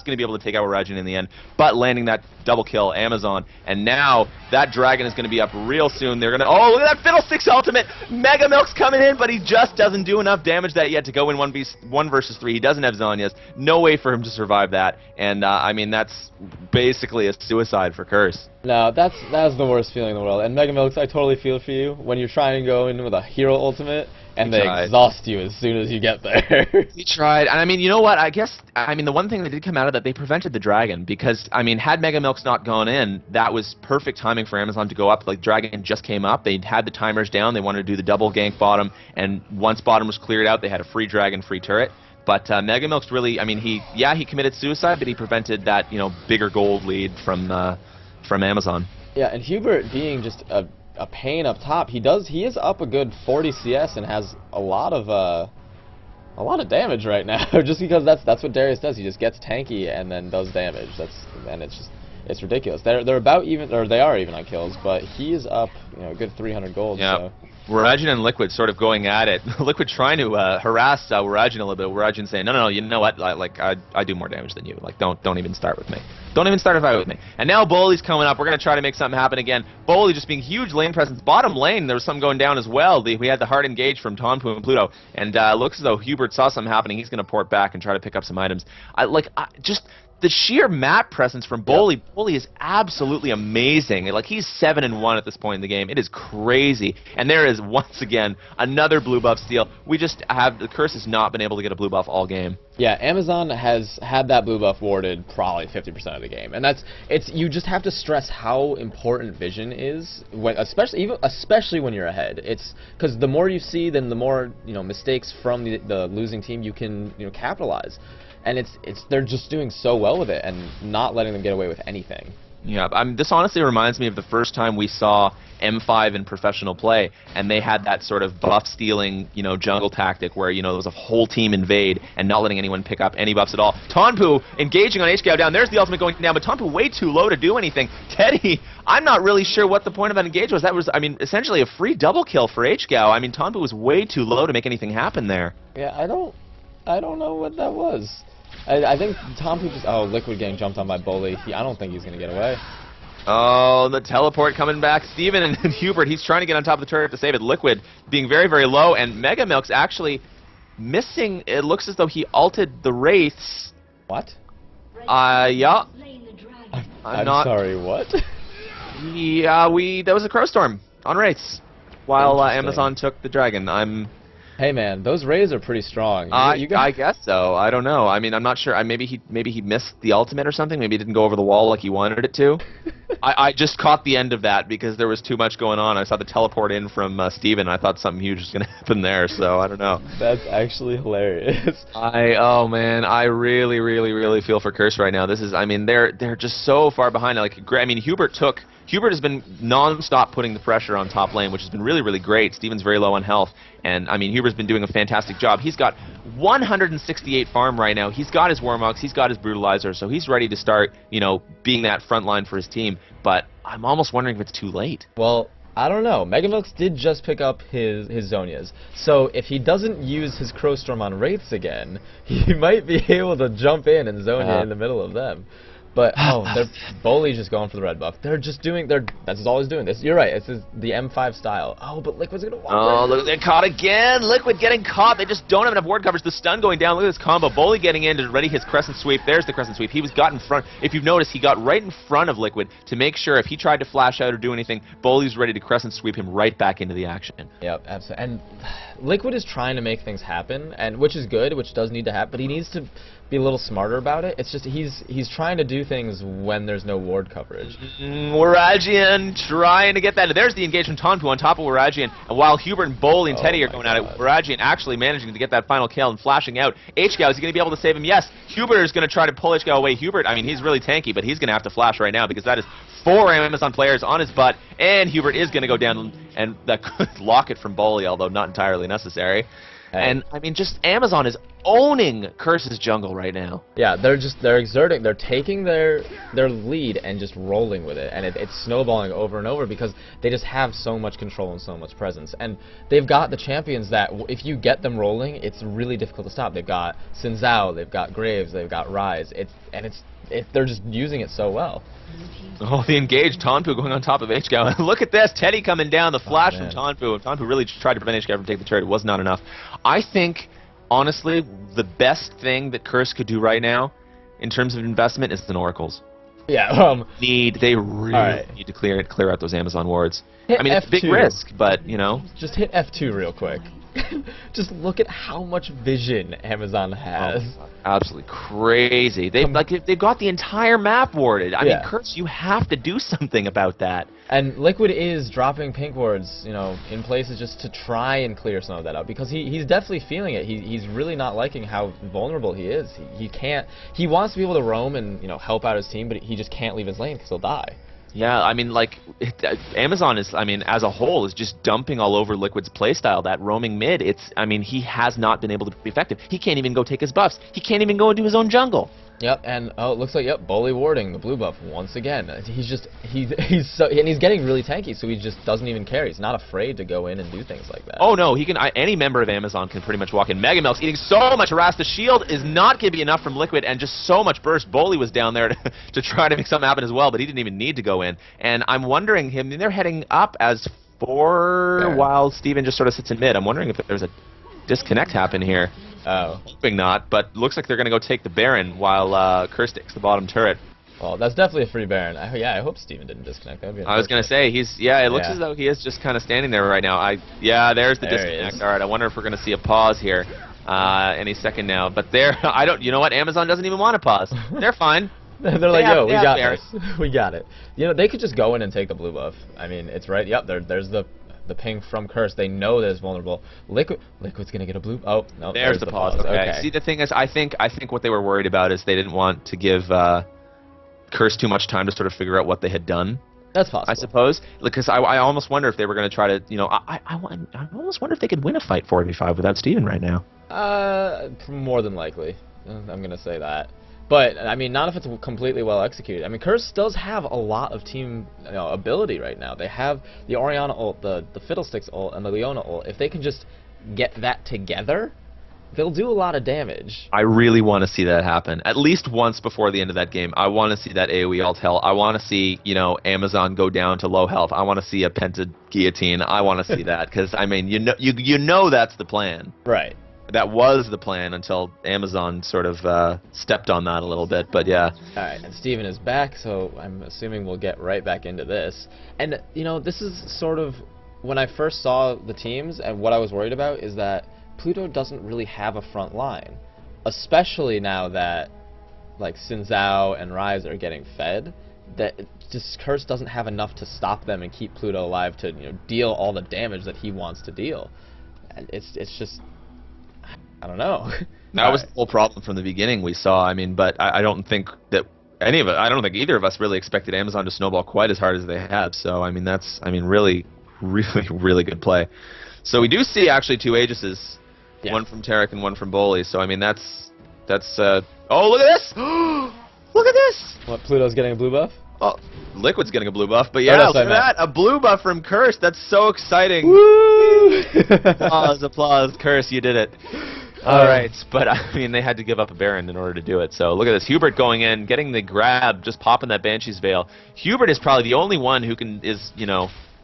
going to be able to take out Warajian in the end, but landing that double kill Amazon. And now that dragon is going to be up real soon. They're going to... Oh, look at that Fiddlesticks ultimate! Mega Milk's coming in, but he just doesn't do enough damage that yet to go in 1 versus 3. He doesn't have Zonias. No way for him to survive that. And, that's basically a suicide for Curse. No, that's the worst feeling in the world. And Mega Milks, I totally feel for you when you're trying to go in with a hero ultimate and they exhaust you as soon as you get there. He tried. And you know what? I guess, the one thing that did come out of that, they prevented the dragon because, had Mega Milks not gone in, that was perfect timing for Amazon to go up. Like, dragon just came up. They had the timers down. They wanted to do the double gank bottom. And once bottom was cleared out, they had a free dragon, free turret. But Mega Milks really, he committed suicide, but he prevented that, bigger gold lead from Amazon. Yeah, and Hubert being just a pain up top, he is up a good 40 CS and has a lot of damage right now. Just because that's what Darius does. He just gets tanky and then does damage. It's ridiculous. They're about even, or they are even on kills, but he is up a good 300 gold. Yeah. So. Warajian and Liquid sort of going at it. Liquid trying to harass Warajian a little bit. Warajian saying, no, you know what? I do more damage than you. Like, don't even start with me. Don't even start a fight with me. And now Bully's coming up. We're going to try to make something happen again. Bully just being huge lane presence. Bottom lane, there was something going down as well. We had the hard engage from Tonpu and Pluto. And looks as though Hubert saw something happening. He's going to port back and try to pick up some items. Just the sheer map presence from Bully. Yep. Bully is absolutely amazing. Like, he's 7-1 at this point in the game. It is crazy. And there is, once again, another blue buff steal. The Curse has not been able to get a blue buff all game. Yeah, Amazon has had that blue buff warded probably 50% of the game. And you just have to stress how important vision is, especially when you're ahead. It's because the more you see, then the more, mistakes from the losing team you can, capitalize. And they're just doing so well with it and not letting them get away with anything. Yeah, this honestly reminds me of the first time we saw M5 in professional play, and they had that sort of buff-stealing, jungle tactic where, there was a whole team invade and not letting anyone pick up any buffs at all. Tonpu engaging on AHGL down. There's the ultimate going down, but Tonpu way too low to do anything. Teddy, I'm not really sure what the point of that engage was. That was, essentially a free double kill for AHGL. Tonpu was way too low to make anything happen there. Yeah, I don't know what that was. I think Tonpu just... Oh, Liquid getting jumped on by Bully. I don't think he's going to get away. Oh, the teleport coming back. Steven and Hubert, he's trying to get on top of the turret to save it. Liquid being very, very low, and Mega Milk's actually missing. It looks as though he ulted the Wraiths. What? Yeah. I'm not... sorry, what? Yeah, there was a Crow Storm on Wraiths while Amazon took the Dragon. Hey man, those rays are pretty strong. I guess so. I don't know. I'm not sure. Maybe he missed the ultimate or something. Maybe it didn't go over the wall like he wanted it to. I just caught the end of that because there was too much going on. I saw the teleport in from Steven, and I thought something huge was going to happen there, so I don't know. That's actually hilarious. Oh man, I really, really, really feel for Curse right now. They're just so far behind. Hubert has been non-stop putting the pressure on top lane, which has been really, really great. Steven's very low on health, and Hubert's been doing a fantastic job. He's got 168 farm right now. He's got his Warmogs, he's got his Brutalizer, so he's ready to start, being that front line for his team. But I'm almost wondering if it's too late. Well, I don't know. Megamilks did just pick up his Zonias, so if he doesn't use his Crowstorm on Wraiths again, he might be able to jump in and Zonia in the middle of them. But, Bully's just going for the red buff. That's all he's doing. You're right, it's the M5 style. Oh, but Liquid's gonna walk. Oh, look, they're caught again. Liquid getting caught. They just don't have enough ward coverage. The stun going down. Look at this combo. Bully getting in to ready his Crescent Sweep. There's the Crescent Sweep. He got in front. If you've noticed, he got right in front of Liquid to make sure if he tried to flash out or do anything, Bully's ready to Crescent Sweep him right back into the action. Yep, absolutely. And Liquid is trying to make things happen, and which is good, which does need to happen, but he needs to be a little smarter about it. It's just he's trying to do things when there's no ward coverage. Waragian trying to get that. There's the engagement Tonpu on top of Waragian, and while Hubert and Bully and Teddy are going at it, Waragian actually managing to get that final kill and flashing out. AHGL, is he going to be able to save him? Yes. Hubert is going to try to pull AHGL away. Hubert, he's really tanky, but he's going to have to flash right now because that is 4 Amazon players on his butt, and Hubert is going to go down, and that could lock it from Bully, although not entirely necessary. Hey. And just Amazon is owning Curse's jungle right now. Yeah, they're taking their lead and just rolling with it, and it's snowballing over and over because they just have so much control and so much presence. And they've got the champions that if you get them rolling, it's really difficult to stop. They've got Xin Zhao, they've got Graves, they've got Ryze. They're just using it so well. Oh, the engaged Tonpu going on top of AHGL. Look at this, Teddy coming down, the flash from Tonpu. Tonpu really tried to prevent AHGL from taking the turret. It was not enough. I think, honestly, the best thing that Curse could do right now, in terms of investment, is the Oracles. Yeah. They really need to clear out those Amazon wards. It's a big risk, but Just hit F2 real quick. Just look at how much vision Amazon has. Oh, absolutely crazy. They've got the entire map warded. Curse, you have to do something about that. And Liquid is dropping pink wards, in places just to try and clear some of that out because he's definitely feeling it. He's really not liking how vulnerable he is. He wants to be able to roam and help out his team, but he just can't leave his lane because he'll die. Yeah, Amazon is, as a whole, is just dumping all over Liquid's playstyle. That roaming mid, he has not been able to be effective. He can't even go take his buffs. He can't even go into his own jungle. Yep, and oh, it looks like Bully warding the blue buff once again. He's so, and he's getting really tanky, so he just doesn't even care. He's not afraid to go in and do things like that. Oh no, he can. Any member of Amazon can pretty much walk in. Mega Milk's eating so much harass. The shield is not going to be enough from Liquid, and just so much burst. Bully was down there to try to make something happen as well, but he didn't even need to go in. And I'm wondering they're heading up as 4 while Steven just sort of sits in mid. I'm wondering if there's a disconnect happen here. Oh. Hoping not, but looks like they're going to go take the Baron while Curse takes the bottom turret. Well, that's definitely a free Baron. I hope Steven didn't disconnect. That would be I was going to say, it looks as though he is just kind of standing there right now. There's the disconnect. All right, I wonder if we're going to see a pause here any second now. But you know what? Amazon doesn't even want to pause. They're fine. They're like, yo, we got this. We got it. You know, they could just go in and take the blue buff. I mean, it's right. Yep, there's the ping from Curse. They know that it's vulnerable. Liquid's gonna get a blue. Oh no, there's the pause. Okay. See, the thing is, I think what they were worried about is they didn't want to give Curse too much time to sort of figure out what they had done. That's possible, I suppose, because I almost wonder if they were going to try to, I almost wonder if they could win a fight 4v5 without Steven right now. More than likely, I'm gonna say that. But, I mean, not if it's completely well executed. I mean, Curse does have a lot of team ability right now. They have the Orianna ult, the Fiddlesticks ult, and the Leona ult. If they can just get that together, they'll do a lot of damage. I really want to see that happen. At least once before the end of that game. I want to see that AoE ult hell. I want to see, Amazon go down to low health. I want to see a Penta Guillotine. I want to see that. Because, I mean, you know that's the plan. Right. That was the plan until Amazon sort of stepped on that a little bit, but yeah. Alright, and Steven is back, so I'm assuming we'll get right back into this. And, this is sort of, when I first saw the teams, and what I was worried about is that Pluto doesn't really have a front line. Especially now that, like, Xin Zhao and Ryze are getting fed, that just Curse doesn't have enough to stop them and keep Pluto alive to, deal all the damage that he wants to deal. And it's just... I don't know. That was the whole problem from the beginning we saw. I mean, but I don't think that I don't think either of us really expected Amazon to snowball quite as hard as they have. So, I mean, really, really, really good play. So we do see actually 2 Aegises, one from Tarek and one from Bully. So, I mean, that's oh, look at this! Look at this! What, Pluto's getting a blue buff? Oh, Liquid's getting a blue buff, but yeah, look at that! A blue buff from Curse. That's so exciting! Woo! Applause, Curse, you did it. All right, but I mean, they had to give up a Baron in order to do it. So look at this, Hubert going in, getting the grab, just popping that Banshee's Veil. Hubert is probably the only one who is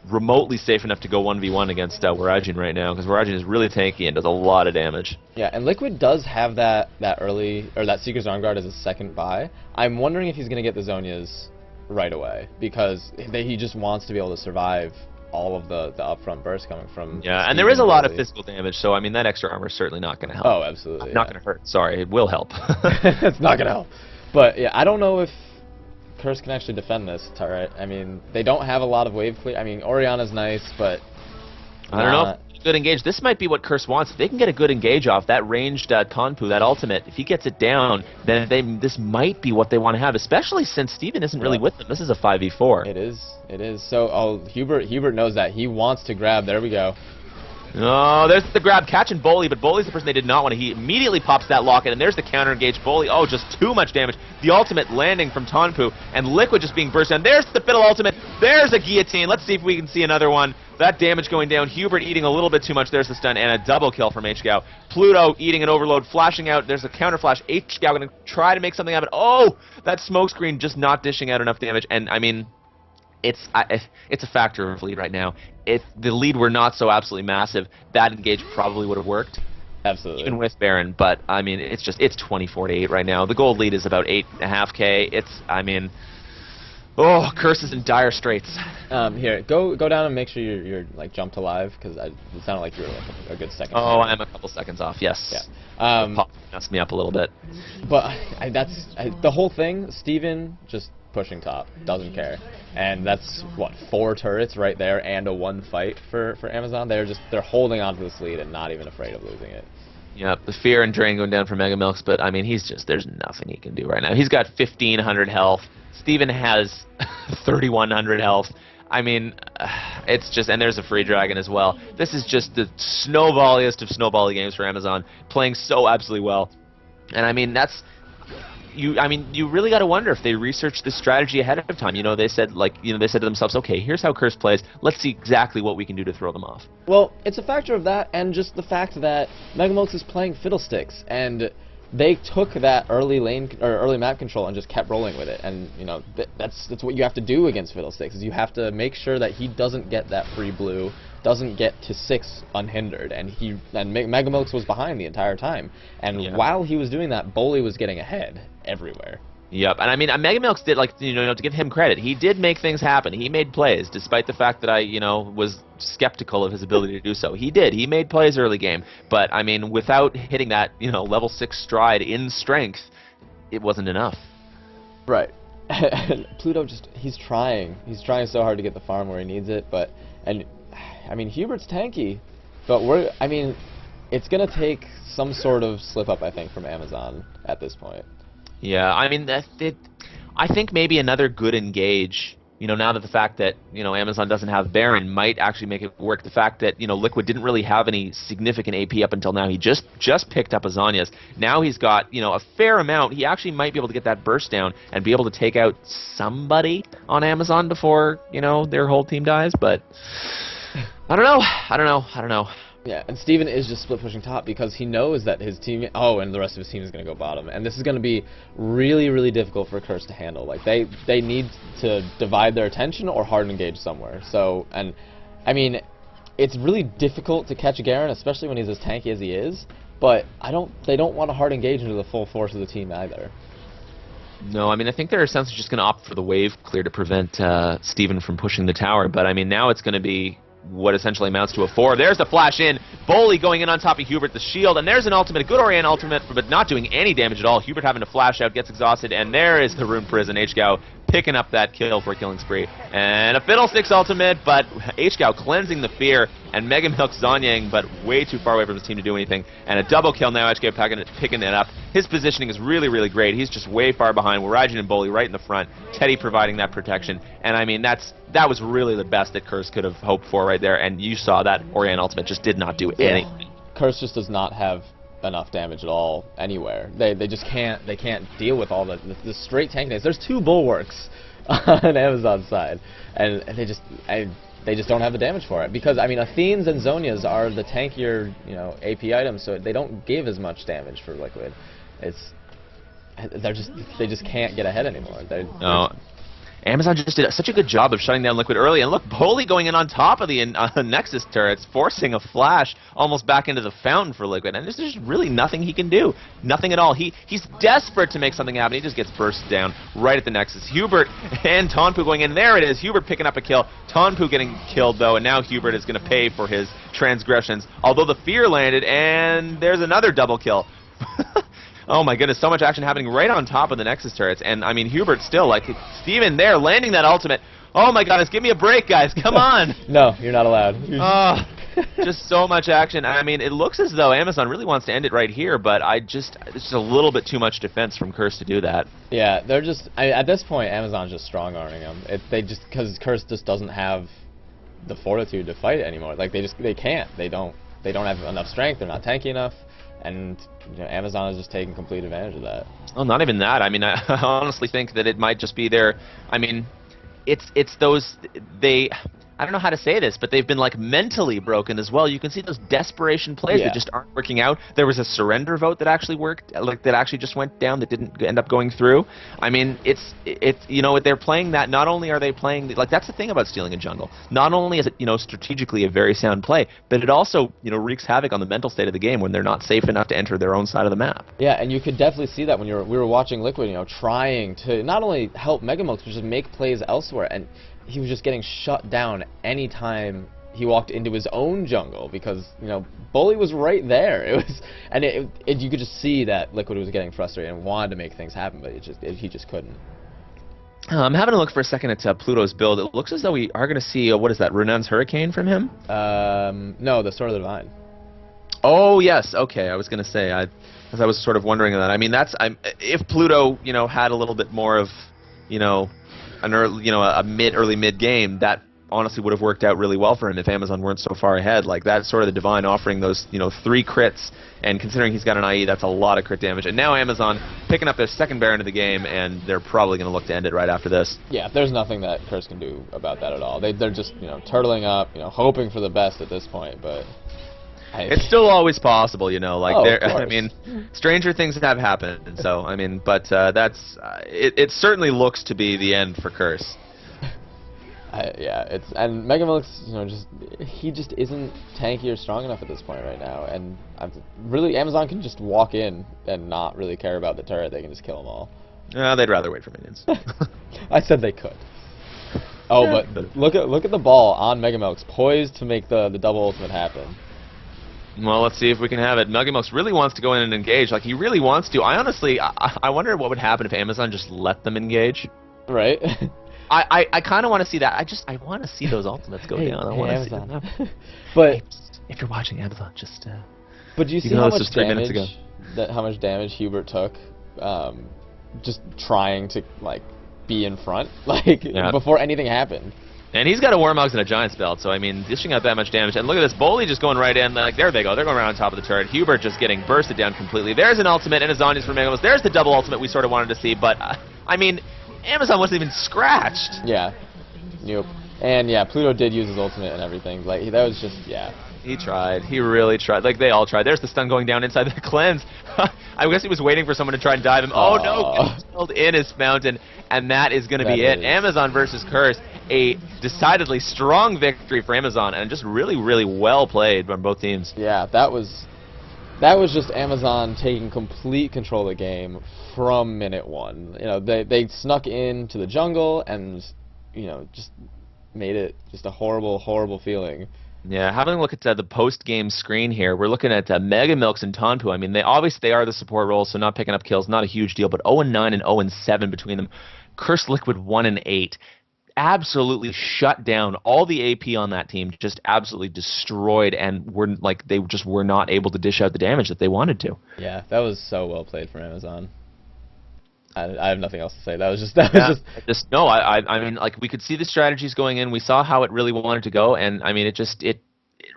remotely safe enough to go 1v1 against Warajin right now, because Warajin is really tanky and does a lot of damage. Yeah, and Liquid does have that early, or that Seeker's Arm Guard as a second buy. I'm wondering if he's going to get the Zhonya's right away, because he just wants to be able to survive all of the upfront burst coming from... Yeah, and there is a lot of physical damage, so I mean, that extra armor is certainly not going to help. Oh, absolutely. Not going to hurt, sorry, it will help. It's not going to help. But yeah, I don't know if Curse can actually defend this turret. I mean, they don't have a lot of wave clear. I mean, Orianna's nice, but... I don't know. Good engage. This might be what Curse wants. If they can get a good engage off, that ranged Tonpu, that ultimate, if he gets it down, then this might be what they want to have, especially since Steven isn't really with them. This is a 5v4. It is. So, Hubert knows that. He wants to grab. There we go. Oh, there's the grab, catching Bully, but Bully's the person they did not want to. He immediately pops that locket, and there's the counter engage. Bully, oh, just too much damage. The ultimate landing from Tonpu, and Liquid just being burst down. There's the Fiddle ultimate. There's a guillotine. Let's see if we can see another one. That damage going down. Hubert eating a little bit too much. There's the stun, and a double kill from AHGL. Pluto eating an overload, flashing out. There's a counter flash. AHGL going to try to make something happen. Oh, that smoke screen just not dishing out enough damage, and I mean... It's a factor of lead right now. If the lead were not so absolutely massive, that engage probably would have worked. Absolutely. Even with Baron, but I mean, it's 24-8 right now. The gold lead is about 8.5K. Curse is in dire straits. Here, go down and make sure you're like jumped alive, because it sounded like you were like a good second. Oh, I'm a couple seconds off. Yes. Yeah. Pop messed me up a little bit. But the whole thing. Steven just pushing top, doesn't care, and that's what, 4 turrets right there and a 1 fight for Amazon. They're holding on to this lead and not even afraid of losing it. Yeah, the fear and drain going down for Mega Milks, but I mean, there's nothing he can do right now. He's got 1,500 health. Steven has 3,100 health. I mean, it's just, and there's a free dragon as well. This is just the snowballiest of snowbally games for Amazon, playing so absolutely well. And I mean, you really got to wonder if they researched this strategy ahead of time. They said to themselves, okay, here's how Curse plays. Let's see exactly what we can do to throw them off. Well, it's a factor of that, and just the fact that Megamilks is playing Fiddlesticks, and they took that early map control and just kept rolling with it. And that's what you have to do against Fiddlesticks, is you have to make sure that he doesn't get that free blue, doesn't get to 6 unhindered, and Megamilks was behind the entire time. And while he was doing that, Boley was getting ahead everywhere. Yep, and I mean, Megamilks did, to give him credit, he did make things happen. He made plays, despite the fact that I, was skeptical of his ability to do so. He did. He made plays early game, but I mean, without hitting that, level 6 stride in strength, it wasn't enough. Right. Pluto he's trying so hard to get the farm where he needs it, I mean, Hubert's tanky, but it's gonna take some sort of slip up, I think, from Amazon at this point. Yeah, I mean, I think maybe another good engage, now that the fact that, Amazon doesn't have Baron might actually make it work. The fact that, Liquid didn't really have any significant AP up until now. He just picked up Azanias. Now he's got, a fair amount. He actually might be able to get that burst down and be able to take out somebody on Amazon before, their whole team dies, but I don't know. Yeah, and Steven is just split pushing top because he knows that his team, and the rest of his team is going to go bottom, and this is going to be really, really difficult for Curse to handle. Like they need to divide their attention or hard engage somewhere. So, and I mean, it's really difficult to catch Garen, especially when he's as tanky as he is. But they don't want to hard engage into the full force of the team either. No, I mean, I think they're essentially just going to opt for the wave clear to prevent Steven from pushing the tower. But I mean, now it's going to be what essentially amounts to a 4. There's the flash in. Boley going in on top of Hubert, the shield, and there's an ultimate, a good Orion ultimate, but not doing any damage at all. Hubert having to flash out, gets exhausted, and there is the Rune Prison. AHGL picking up that kill for a killing spree. And a Fiddlesticks ultimate, but AHGL cleansing the fear, and Megamilk Zanyang, but way too far away from his team to do anything. And a double kill now, AHGL picking it up. His positioning is really, really great. He's just way far behind. We're and Boley right in the front. Teddy providing that protection. And I mean, that was really the best that Curse could have hoped for right there. And you saw that Orion ultimate just did not do anything. Curse just does not have enough damage at all anywhere. They just can't deal with all the straight tankiness. There's 2 bulwarks on Amazon's side, and they just don't have the damage for it, because I mean, Athenes and Zonias are the tankier AP items, so they don't give as much damage for Liquid. They just can't get ahead anymore. Amazon just did such a good job of shutting down Liquid early, and look, Boley going in on top of the Nexus turrets, forcing a flash almost back into the fountain for Liquid, and there's just really nothing he can do. Nothing at all. He's desperate to make something happen. He just gets bursted down right at the Nexus. Hubert and Tonpu going in. There it is. Hubert picking up a kill. Tonpu getting killed, though, and now Hubert is going to pay for his transgressions, although the fear landed, and there's another double kill. Oh my goodness, so much action happening right on top of the Nexus turrets. And I mean, Hubert still, like, Steven there, landing that ultimate. Oh my goodness, give me a break, guys, come on! No, you're not allowed. Just so much action. I mean, it looks as though Amazon really wants to end it right here, but it's just a little bit too much defense from Curse to do that. Yeah, they're just, at this point, Amazon's just strong-arming them. Because Curse just doesn't have the fortitude to fight it anymore. Like, they can't. They don't have enough strength, they're not tanky enough. And Amazon is just taking complete advantage of that. Well, not even that. I mean, I honestly think that it might just be their. I mean, it's those I don't know how to say this, but they've been like mentally broken as well. You can see those desperation plays that just aren't working out. There was a surrender vote that actually worked, like that actually just went down, that didn't end up going through. I mean, it's they're playing that. Not only are they playing that's the thing about stealing a jungle. Not only is it strategically a very sound play, but it also wreaks havoc on the mental state of the game when they're not safe enough to enter their own side of the map. Yeah, and you could definitely see that when we were watching Liquid, trying to not only help Megamilks, but just make plays elsewhere, and he was just getting shut down anytime he walked into his own jungle, because Boley was right there. It was, and you could just see that Liquid was getting frustrated and wanted to make things happen, but he just couldn't. I'm having a look for a second at Pluto's build. It looks as though we are going to see what is that, Runan's Hurricane from him? No, the Sword of the Divine. Oh yes, okay. I was going to say, as I was sort of wondering that. I mean, if Pluto had a little bit more of a early mid game, that honestly would have worked out really well for him if Amazon weren't so far ahead. Like, that's sort of the divine offering those, 3 crits, and considering he's got an IE, that's a lot of crit damage. And now Amazon picking up their second Baron of the game, and they're probably going to look to end it right after this. Yeah, there's nothing that Curse can do about that at all. They're just, turtling up, hoping for the best at this point, but... It's still always possible, like I mean, stranger things have happened, so I mean, but that's it certainly looks to be the end for Curse. Yeah, and Megamilk's, he just isn't tanky or strong enough at this point right now, and really Amazon can just walk in and not really care about the turret. They can just kill them all. They'd rather wait for minions. I said they could. Oh, but look at the ball on Megamilk's, poised to make the double ultimate happen. Well, let's see if we can have it. Megamilk really wants to go in and engage. Like, he really wants to. I honestly, I wonder what would happen if Amazon just let them engage. Right. I kind of want to see that. I want to see those ultimates go down. I want to see them. But if you're watching Amazon, just. But do you see how much damage? How much damage Hubert took, just trying to be in front, before anything happened. And he's got a Warmogs and a Giant's Belt, so I mean, dishing out that much damage. And look at this, Boley just going right in. There they go. They're going around on top of the turret. Hubert just getting bursted down completely. There's an ultimate and a Zhonya's for Megamilk. There's the double ultimate we sort of wanted to see, but I mean, Amazon wasn't even scratched. Yeah. Nope. And yeah, Pluto did use his ultimate and everything. That was just, yeah. He tried. He really tried. They all tried. There's the stun going down inside the cleanse. I guess he was waiting for someone to try and dive him. Oh no! Killed in his fountain, and that is going to be it. Amazon versus Curse. A decidedly strong victory for Amazon, and just really, really well played by both teams. Yeah, that was just Amazon taking complete control of the game from minute 1. They snuck into the jungle and just made it just a horrible, horrible feeling. Yeah, having a look at the post-game screen here, we're looking at Megamilks and Tonpu. I mean, they are the support roles, so not picking up kills, not a huge deal, but 0-9 and 0-7 between them. Curse Liquid 1-8. Absolutely shut down all the AP on that team, just absolutely destroyed, and they just were not able to dish out the damage that they wanted to. Yeah, that was so well played from Amazon. I have nothing else to say. That was just no. I mean, we could see the strategies going in. We saw how it really wanted to go, and I mean, it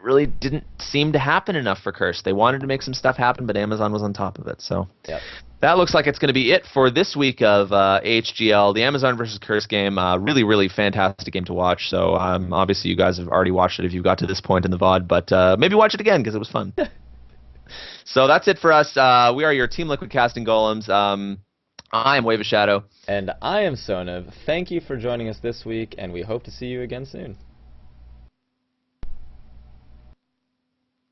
really didn't seem to happen enough for Curse. They wanted to make some stuff happen, but Amazon was on top of it. So yep. That looks like it's going to be it for this week of AHGL, the Amazon versus Curse game. Really, really fantastic game to watch. So obviously you guys have already watched it if you got to this point in the VOD, but maybe watch it again because it was fun. So that's it for us. We are your Team Liquid casting golems. I am Wave of Shadow. And I am Sonev. Thank you for joining us this week, and we hope to see you again soon.